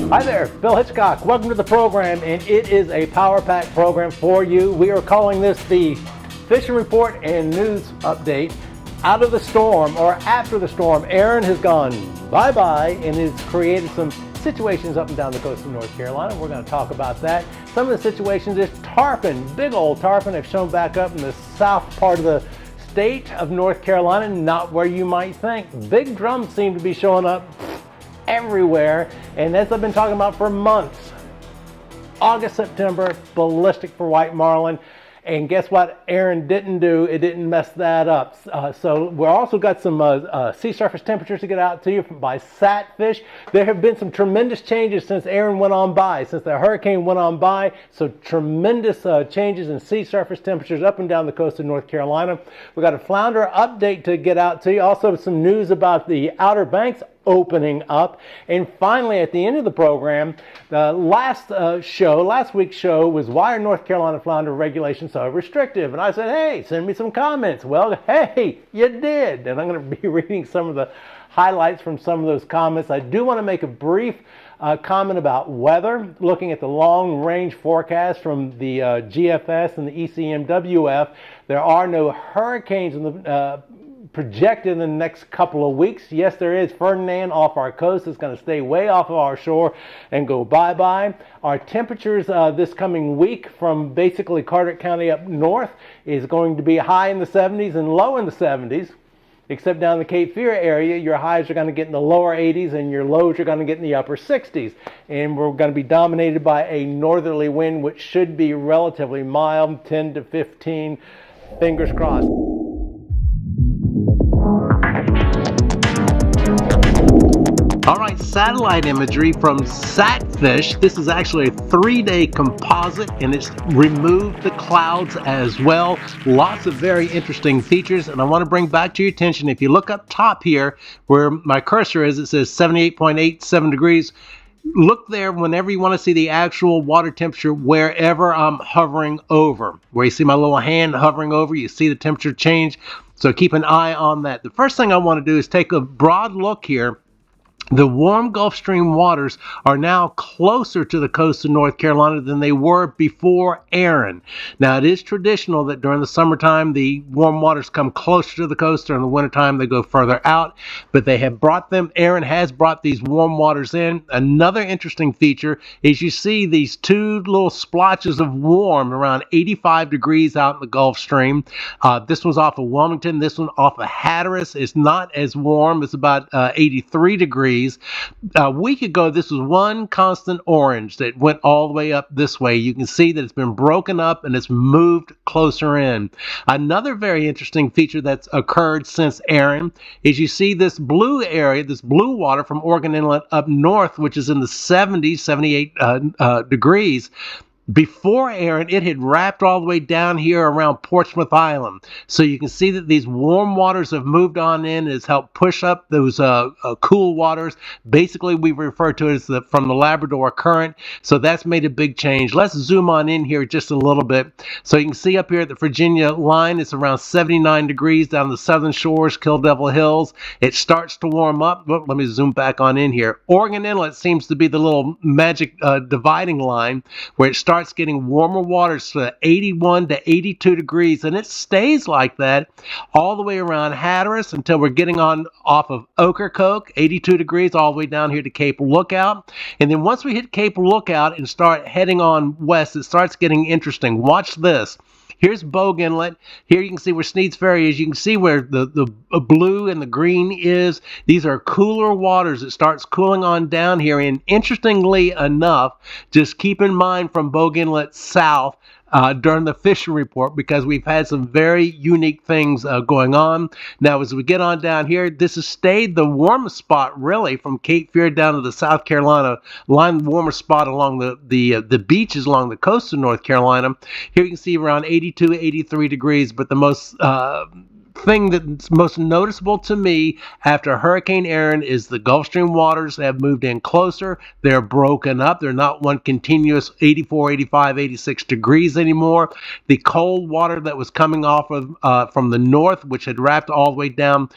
Hi there, Bill Hitchcock. Welcome to the program, and it is a Power Pack program for you. We are calling this the Fishing Report and News Update. Out of the storm, or after the storm, Erin has gone bye-bye and has created some situations up and down the coast of North Carolina. We're going to talk about that. Some of the situations is tarpon, big old tarpon, have shown back up in the south part of the state of North Carolina, not where you might think. Big drums seem to be showing up everywhere, and as I've been talking about for months, August, September, ballistic for white marlin. And guess what Erin didn't do? It didn't mess that up. So we've also got some sea surface temperatures to get out to you by Satfish. There have been some tremendous changes since Erin went on by, since the hurricane went on by. So tremendous changes in sea surface temperatures up and down the coast of North Carolina. We've got a flounder update to get out to you. Also some news about the Outer Banks opening up. And finally, at the end of the program, the last week's show was why are North Carolina flounder regulations so restrictive? And I said, hey, send me some comments. Well, hey, you did. And I'm going to be reading some of the highlights from some of those comments. I do want to make a brief comment about weather, looking at the long-range forecast from the GFS and the ECMWF. There are no hurricanes in the projected in the next couple of weeks. Yes, there is. Ferdinand off our coast is going to stay way off of our shore and go bye-bye. Our temperatures this coming week from basically Carteret County up north is going to be high in the 70s and low in the 70s. Except down in the Cape Fear area, your highs are going to get in the lower 80s and your lows are going to get in the upper 60s. And we're going to be dominated by a northerly wind, which should be relatively mild, 10 to 15. Fingers crossed. All right, satellite imagery from Satfish. This is actually a 3-day composite, and it's removed the clouds as well. Lots of very interesting features, and I want to bring back to your attention, if you look up top here where my cursor is, it says 78.87 degrees. Look there whenever you want to see the actual water temperature wherever I'm hovering over. Where you see my little hand hovering over, you see the temperature change. So keep an eye on that. The first thing I want to do is take a broad look here. The warm Gulf Stream waters are now closer to the coast of North Carolina than they were before Erin. Now, it is traditional that during the summertime, the warm waters come closer to the coast. During the wintertime, they go further out. But they have brought them, Erin has brought these warm waters in. Another interesting feature is you see these two little splotches of warm around 85 degrees out in the Gulf Stream. This one's off of Wilmington. This one off of Hatteras. It's not as warm. It's about 83 degrees. A week ago, this was one constant orange that went all the way up this way. You can see that it's been broken up and it's moved closer in. Another very interesting feature that's occurred since Erin is you see this blue area, this blue water from Oregon Inlet up north, which is in the 70s, 78 degrees. Before Erin, it had wrapped all the way down here around Portsmouth Island. So you can see that these warm waters have moved on in. It's helped push up those cool waters. Basically, we refer to it as from the Labrador Current. So that's made a big change. Let's zoom on in here just a little bit. So you can see up here at the Virginia line, it's around 79 degrees down the southern shores, Kill Devil Hills. It starts to warm up. Let me zoom back on in here. Oregon Inlet seems to be the little magic dividing line where it starts getting warmer waters to 81 to 82 degrees, and it stays like that all the way around Hatteras until we're getting on off of Ocracoke, 82 degrees, all the way down here to Cape Lookout. And then once we hit Cape Lookout and start heading on west, it starts getting interesting. Watch this. Here's Bogue Inlet. Here you can see where Sneed's Ferry is. You can see where the blue and the green is. These are cooler waters. It starts cooling on down here. And interestingly enough, just keep in mind from Bogue Inlet south, during the fishing report, because we've had some very unique things going on. Now, as we get on down here, this has stayed the warmest spot, really, from Cape Fear down to the South Carolina line, the warmest spot along the beaches along the coast of North Carolina. Here you can see around 82, 83 degrees, but the most thing that's most noticeable to me after Hurricane Erin is the Gulf Stream waters have moved in closer. They're broken up. They're not one continuous 84, 85, 86 degrees anymore. The cold water that was coming off of from the north, which had wrapped all the way down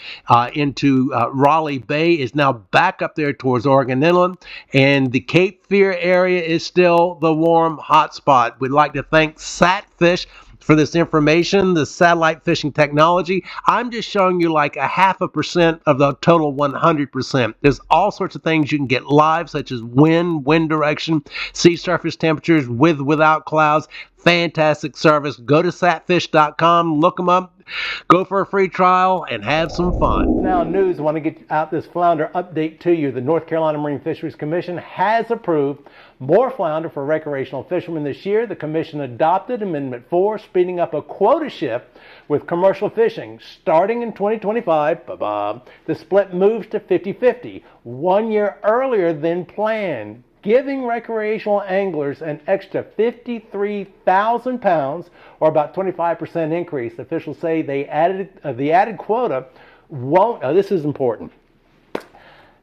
into Raleigh Bay, is now back up there towards Oregon Inlet. And the Cape Fear area is still the warm hotspot. We'd like to thank Satfish for this information, the satellite fishing technology. I'm just showing you like 0.5% of the total 100%. There's all sorts of things you can get live, such as wind direction, sea surface temperatures with, without clouds. Fantastic service. Go to satfish.com, look them up, go for a free trial, and have some fun. Now, news, I want to get out this flounder update to you. The North Carolina Marine Fisheries Commission has approved more flounder for recreational fishermen this year. The commission adopted Amendment 4, speeding up a quota shift with commercial fishing. Starting in 2025, the split moves to 50-50, 1 year earlier than planned, giving recreational anglers an extra 53,000 pounds, or about 25% increase. Officials say the added quota won't, this is important,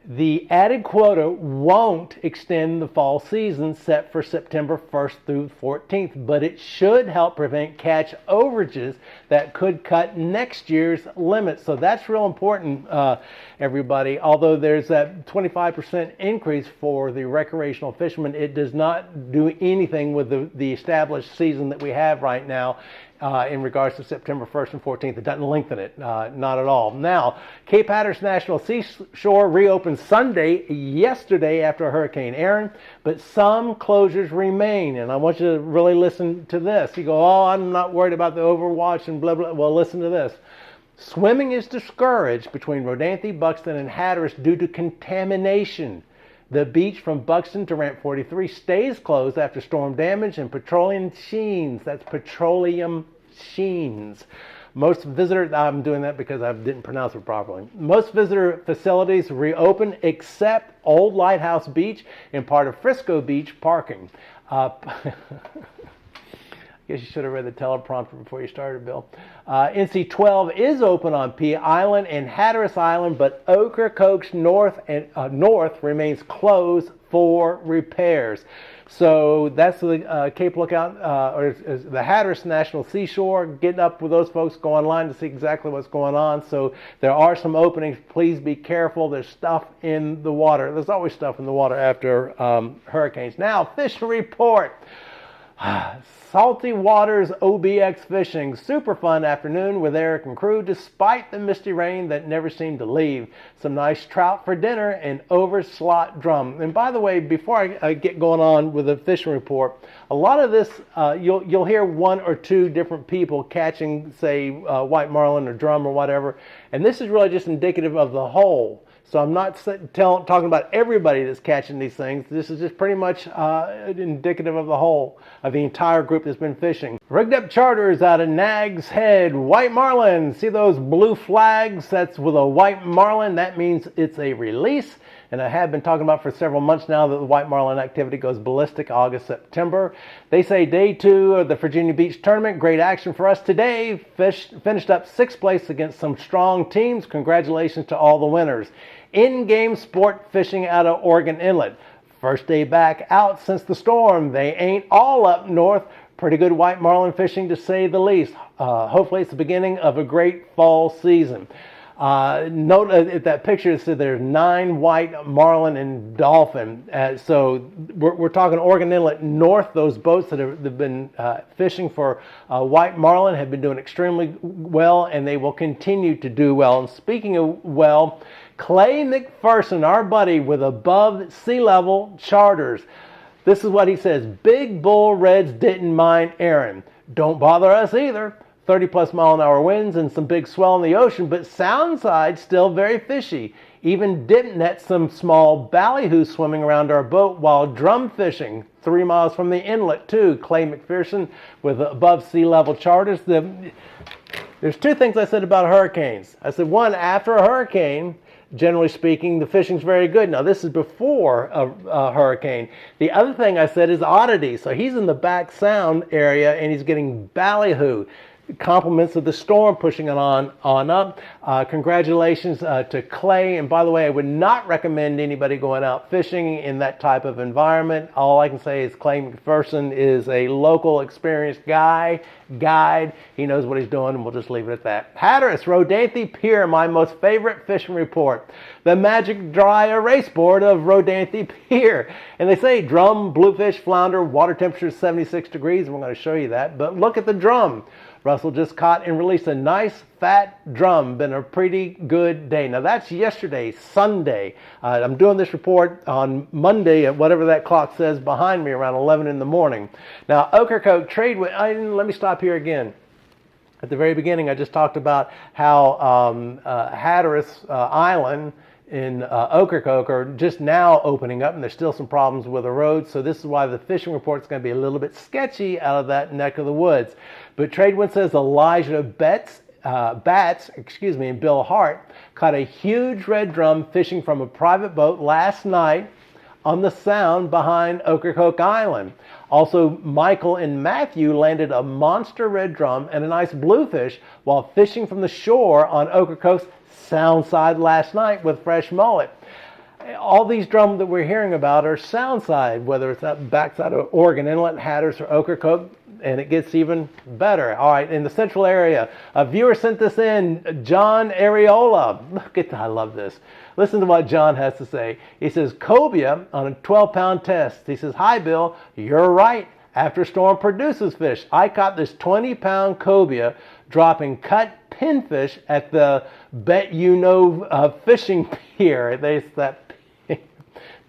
the added quota won't extend the fall season set for September 1st through 14th, but it should help prevent catch overages that could cut next year's limit. So that's real important, everybody. Although there's that 25% increase for the recreational fishermen, it does not do anything with the established season that we have right now. In regards to September 1st and 14th. It doesn't lengthen it, not at all. Now, Cape Hatteras National Seashore reopened yesterday after Hurricane Erin, but some closures remain. And I want you to really listen to this. You go, oh, I'm not worried about the overwatch and blah, blah. Well, listen to this. Swimming is discouraged between Rodanthe, Buxton, and Hatteras due to contamination. The beach from Buxton to Ramp 43 stays closed after storm damage and petroleum sheens. That's petroleum sheens. Most visitor, I'm doing that because I didn't pronounce it properly. Most visitor facilities reopen except Old Lighthouse Beach and part of Frisco Beach parking. I guess you should have read the teleprompter before you started, Bill. NC 12 is open on Pea Island and Hatteras Island, but Ocracoke's north remains closed for repairs. So that's the Cape Lookout, or the Hatteras National Seashore. Getting up with those folks, go online to see exactly what's going on. So there are some openings. Please be careful. There's stuff in the water. There's always stuff in the water after hurricanes. Now, fish report. Salty Waters OBX fishing. Super fun afternoon with Eric and crew despite the misty rain that never seemed to leave. Some nice trout for dinner and over slot drum. And by the way, before I get going on with the fishing report, a lot of this, you'll hear one or two different people catching, say, white marlin or drum or whatever. And this is really just indicative of the whole. So I'm not talking about everybody that's catching these things. This is just pretty much indicative of the whole, of the entire group that's been fishing. Rigged up charters out of Nag's Head. White Marlin. See those blue flags? That's with a white marlin. That means it's a release. And I have been talking about for several months now that the white marlin activity goes ballistic August, September. They say day 2 of the Virginia Beach tournament. Great action for us today. Finished up 6th place against some strong teams. Congratulations to all the winners. In-game sport fishing out of Oregon Inlet. First day back out since the storm. They ain't all up north. Pretty good white marlin fishing to say the least. Hopefully it's the beginning of a great fall season. Note at that picture it said there's 9 white marlin and dolphin. So we're talking Oregon Inlet north. Those boats that have been fishing for white marlin have been doing extremely well, and they will continue to do well. And speaking of well, Clay McPherson, our buddy with above sea level charters. This is what he says. Big bull reds didn't mind Erin. Don't bother us either. 30+ mile-an-hour winds and some big swell in the ocean, but Soundside still very fishy. Even dip net some small ballyhoo swimming around our boat while drum fishing 3 miles from the inlet too. Clay McPherson with above sea level charters. There's 2 things I said about hurricanes. I said, one, after a hurricane, generally speaking, the fishing's very good. Now, this is before a hurricane. The other thing I said is oddity. So he's in the back sound area and he's getting ballyhoo. compliments of the storm pushing it on up. Congratulations to Clay. And by the way, I would not recommend anybody going out fishing in that type of environment. All I can say is Clay McPherson is a local experienced guide. He knows what he's doing, and we'll just leave it at that. Hatteras, Rodanthe Pier, my most favorite fishing report. The magic dry erase board of Rodanthe Pier. And they say drum, bluefish, flounder, water temperature 76 degrees. And we're going to show you that. But look at the drum. Russell just caught and released a nice fat drum. Been a pretty good day. Now that's yesterday, Sunday. I'm doing this report on Monday at whatever that clock says behind me around 11 in the morning. Now Ocracoke trade with, let me stop here again. At the very beginning I just talked about how Hatteras Island in Ocracoke are just now opening up, and there's still some problems with the road. So this is why the fishing report is going to be a little bit sketchy out of that neck of the woods. But Tradewind says Elijah Batts, and Bill Hart caught a huge red drum fishing from a private boat last night on the sound behind Ocracoke Island. Also, Michael and Matthew landed a monster red drum and a nice bluefish while fishing from the shore on Ocracoke's sound side last night with fresh mullet. All these drums that we're hearing about are sound side, whether it's that backside of Oregon Inlet, Hatteras, or Ocracoke, and it gets even better. All right, in the central area, a viewer sent this in, John Areola. Look at that, I love this. Listen to what John has to say. He says, cobia on a 12-pound test. He says, hi, Bill, you're right. After storm produces fish. I caught this 20-pound cobia dropping cut pinfish at the fishing pier. That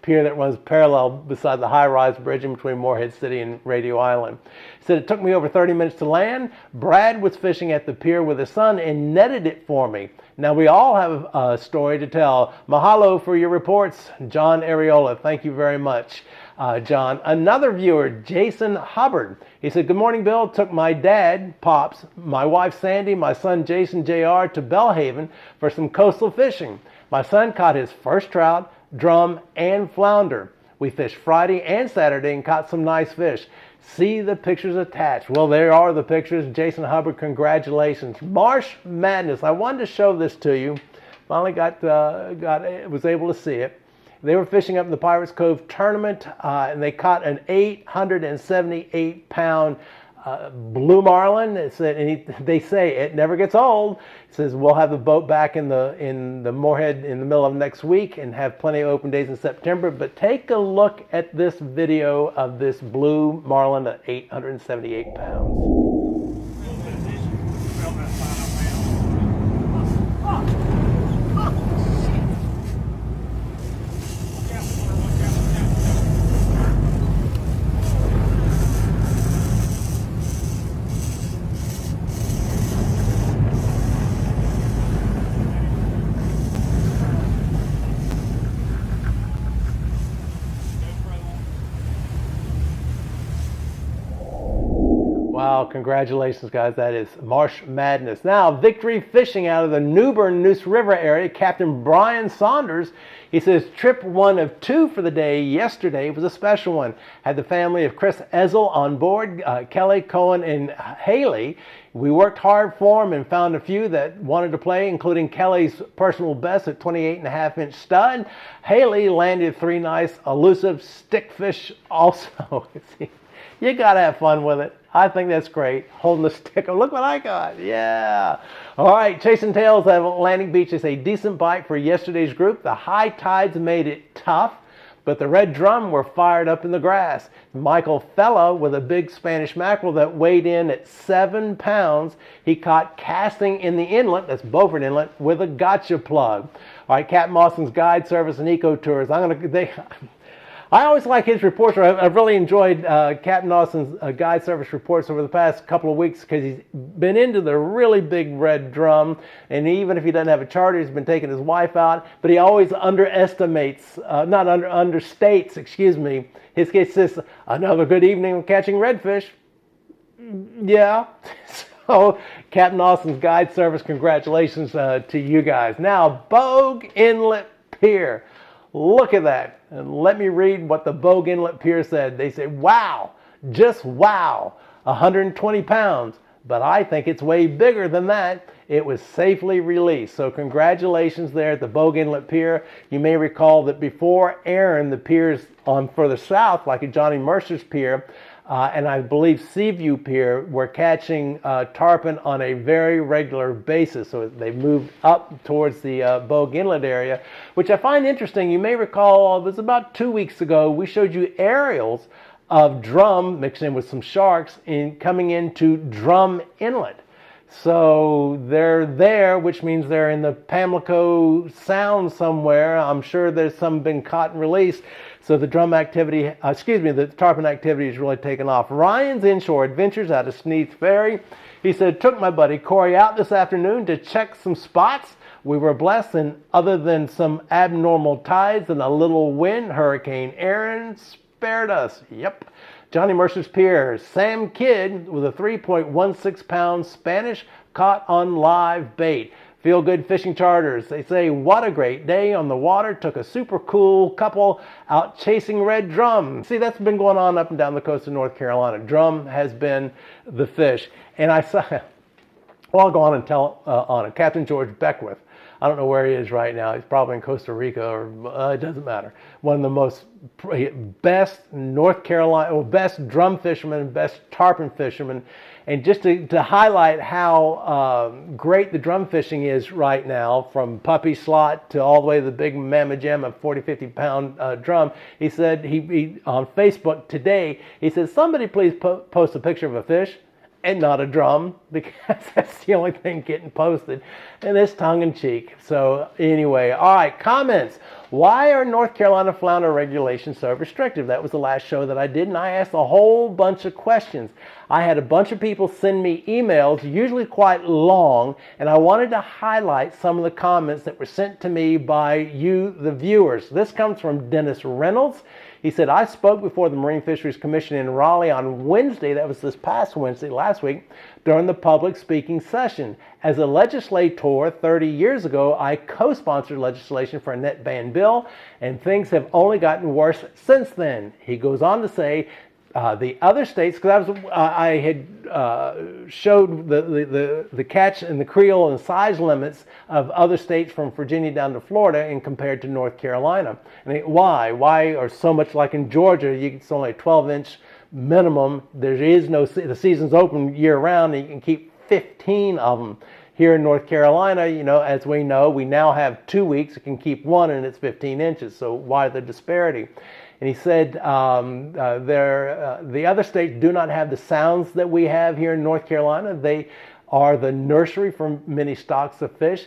pier that runs parallel beside the high-rise bridge in between Morehead City and Radio Island. He said, it took me over 30 minutes to land. Brad was fishing at the pier with his son and netted it for me. Now, we all have a story to tell. Mahalo for your reports, John Areola. Thank you very much, John. Another viewer, Jason Hubbard. He said, good morning, Bill. Took my dad, Pops, my wife, Sandy, my son, Jason Jr., to Bellhaven for some coastal fishing. My son caught his first trout, drum, and flounder. We fished Friday and Saturday and caught some nice fish. See the pictures attached. Well, there are the pictures. Jason Hubbard, congratulations. Marsh Madness. I wanted to show this to you. Finally was able to see it. They were fishing up in the Pirates Cove tournament, and they caught an 878-pound blue marlin. They say it never gets old. It says we'll have the boat back in the Morehead in the middle of next week and have plenty of open days in September. But take a look at this video of this blue marlin at 878 pounds. Wow, congratulations, guys. That is Marsh Madness. Now, victory fishing out of the Newbern Neuse River area. Captain Brian Saunders, he says, trip 1 of 2 for the day yesterday was a special one. Had the family of Chris Ezel on board, Kelly, Cohen, and Haley. We worked hard for them and found a few that wanted to play, including Kelly's personal best at 28.5-inch stud. Haley landed 3 nice elusive stickfish also. You got to have fun with it. I think that's great. Holding the stick. Oh, look what I got. Yeah. All right. Chasing Tails at Atlantic Beach is a decent bite for yesterday's group. The high tides made it tough, but the red drum were fired up in the grass. Michael Fella with a big Spanish mackerel that weighed in at 7 pounds. He caught casting in the inlet, that's Beaufort Inlet, with a gotcha plug. All right. Captain Austin's Guide Service and Eco Tours. I always like his reports. I've really enjoyed Captain Austin's guide service reports over the past couple of weeks because he's been into the really big red drum, and even if he doesn't have a charter, he's been taking his wife out, but he always understates, his case says, another good evening of catching redfish. Yeah. So, Captain Austin's guide service, congratulations to you guys. Now, Bogue Inlet Pier. Look at that. And let me read what the Bogue Inlet Pier said. They say, wow, just wow, 120 pounds. but I think it's way bigger than that. It was safely released. So congratulations there at the Bogue Inlet Pier. You may recall that before Erin, the piers on further south, like at Johnny Mercer's Pier, and I believe Seaview Pier, were catching tarpon on a very regular basis. So they moved up towards the Bogue Inlet area, which I find interesting. You may recall it was about 2 weeks ago, we showed you aerials of drum mixed in with some sharks coming into Drum Inlet. So they're there, which means they're in the Pamlico Sound somewhere. I'm sure there's some been caught and released. So the the tarpon activity is really taken off. Ryan's Inshore Adventures out of Sneath Ferry. He said, took my buddy Corey out this afternoon to check some spots. We were blessed, and other than some abnormal tides and a little wind, Hurricane Erin spared us. Yep. Johnny Mercer's Pier, Sam Kidd with a 3.16 pound Spanish caught on live bait. Feel Good Fishing Charters. They say, what a great day on the water. Took a super cool couple out chasing red drum. See, that's been going on up and down the coast of North Carolina. Drum has been the fish. And I saw, well, I'll go on and tell on it. Captain George Beckwith. I don't know where he is right now. He's probably in Costa Rica, or it doesn't matter. One of the best North Carolina, best drum fishermen, best tarpon fishermen. And just to highlight how great the drum fishing is right now, from puppy slot to all the way to the big mamma jamma 40, 50 pound drum, he said, he on Facebook today, he said, somebody please post a picture of a fish and not a drum, because that's the only thing getting posted, and it's tongue-in-cheek. So anyway, all right, comments. Why are North Carolina flounder regulations so restrictive? That was the last show that I did, and I asked a whole bunch of questions. I had a bunch of people send me emails, usually quite long, and I wanted to highlight some of the comments that were sent to me by you, the viewers. This comes from Dennis Reynolds. He said, I spoke before the Marine Fisheries Commission in Raleigh on Wednesday, that was this past Wednesday, last week, during the public speaking session. As a legislator 30 years ago, I co-sponsored legislation for a net ban bill, and things have only gotten worse since then. He goes on to say, the other states, because I had showed the catch and the creel and size limits of other states from Virginia down to Florida and compared to North Carolina. And why are so much like in Georgia? It's only a 12-inch minimum. There is no, the season's open year round, and you can keep 15 of them. Here in North Carolina, as we know, we now have 2 weeks. You can keep one, and it's 15 inches. So why the disparity? And he said the other states do not have the sounds that we have here in North Carolina. They are the nursery for many stocks of fish.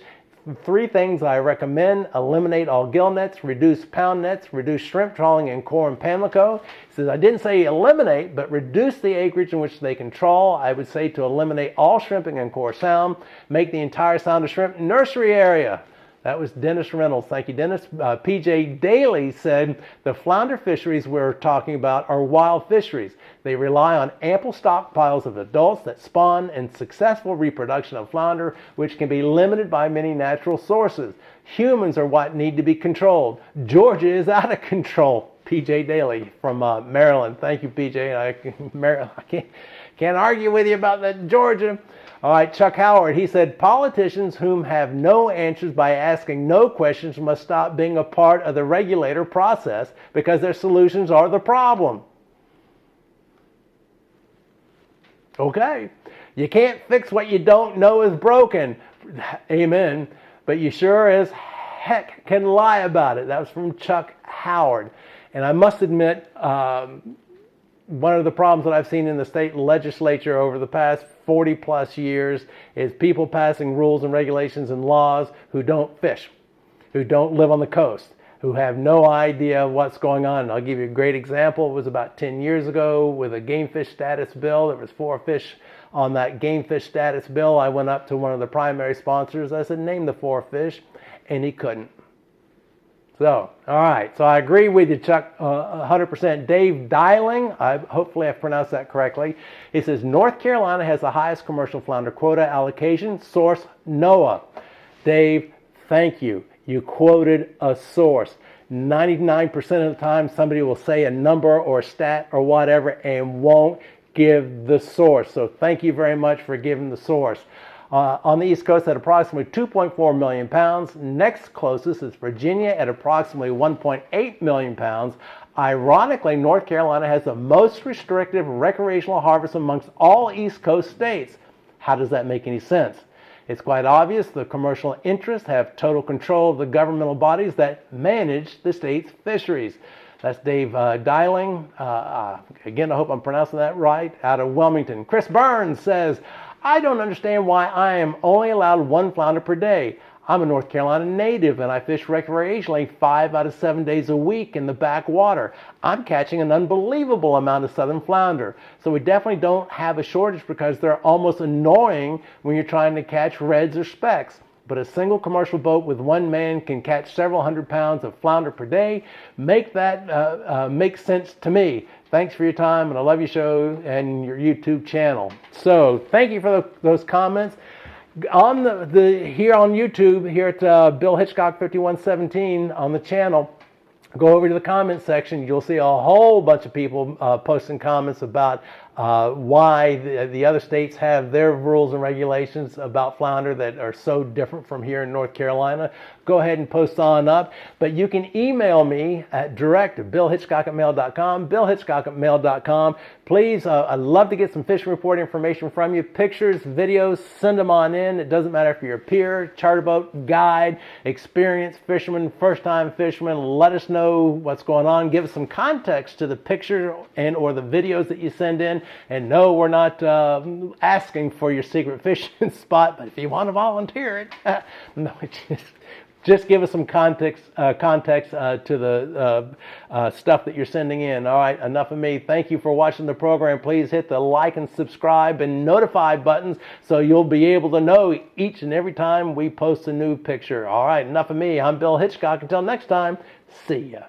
3 things I recommend: eliminate all gill nets, reduce pound nets, reduce shrimp trawling in core and Pamlico. He says, I didn't say eliminate, but reduce the acreage in which they can trawl. I would say to eliminate all shrimping in core sound, make the entire Sound of Shrimp nursery area. That was Dennis Reynolds. Thank you, Dennis. PJ Daly said, the flounder fisheries we're talking about are wild fisheries. They rely on ample stockpiles of adults that spawn and successful reproduction of flounder, which can be limited by many natural sources. Humans are what need to be controlled. Georgia is out of control. PJ Daly from Maryland. Thank you, PJ. I can't argue with you about that, Georgia. All right, Chuck Howard, he said, politicians whom have no answers by asking no questions must stop being a part of the regulator process because their solutions are the problem. Okay, you can't fix what you don't know is broken. Amen. But you sure as heck can lie about it. That was from Chuck Howard. And I must admit, one of the problems that I've seen in the state legislature over the past 40 plus years is people passing rules and regulations and laws who don't fish, who don't live on the coast, who have no idea what's going on. And I'll give you a great example. It was about 10 years ago with a game fish status bill. There was 4 fish on that game fish status bill. I went up to one of the primary sponsors. I said, name the 4 fish, and he couldn't. So, all right. So I agree with you, Chuck, 100%. Dave Dialing, hopefully I've pronounced that correctly. He says, North Carolina has the highest commercial flounder quota allocation. Source, NOAA. Dave, thank you. You quoted a source. 99% of the time, somebody will say a number or a stat or whatever and won't give the source. So thank you very much for giving the source. On the East Coast at approximately 2.4 million pounds. Next closest is Virginia at approximately 1.8 million pounds. Ironically, North Carolina has the most restrictive recreational harvest amongst all East Coast states. How does that make any sense? It's quite obvious the commercial interests have total control of the governmental bodies that manage the state's fisheries. That's Dave Dialing. Again, I hope I'm pronouncing that right, out of Wilmington. Chris Burns says, I don't understand why I am only allowed 1 flounder per day. I'm a North Carolina native and I fish recreationally 5 out of 7 days a week in the backwater. I'm catching an unbelievable amount of southern flounder. So we definitely don't have a shortage because they're almost annoying when you're trying to catch reds or specks. But a single commercial boat with 1 man can catch several hundred pounds of flounder per day. Make sense to me. Thanks for your time, and I love your show and your YouTube channel. So thank you for those comments. On here on YouTube, here at Bill Hitchcock 5117 on the channel, go over to the comment section. You'll see a whole bunch of people posting comments about why the other states have their rules and regulations about flounder that are so different from here in North Carolina. Go ahead and post on up. But you can email me at direct@billhitchcock@mail.com, billhitchcock@mail.com. Please, I'd love to get some fishing report information from you. Pictures, videos, send them on in. It doesn't matter if you're a peer, charter boat, guide, experienced fisherman, first-time fisherman. Let us know what's going on. Give us some context to the picture and or the videos that you send in. And no, we're not asking for your secret fishing spot, but if you want to volunteer it, no, just give us some context to the stuff that you're sending in. All right, enough of me. Thank you for watching the program. Please hit the like and subscribe and notify buttons so you'll be able to know each and every time we post a new picture. All right, enough of me. I'm Bill Hitchcock. Until next time, see ya.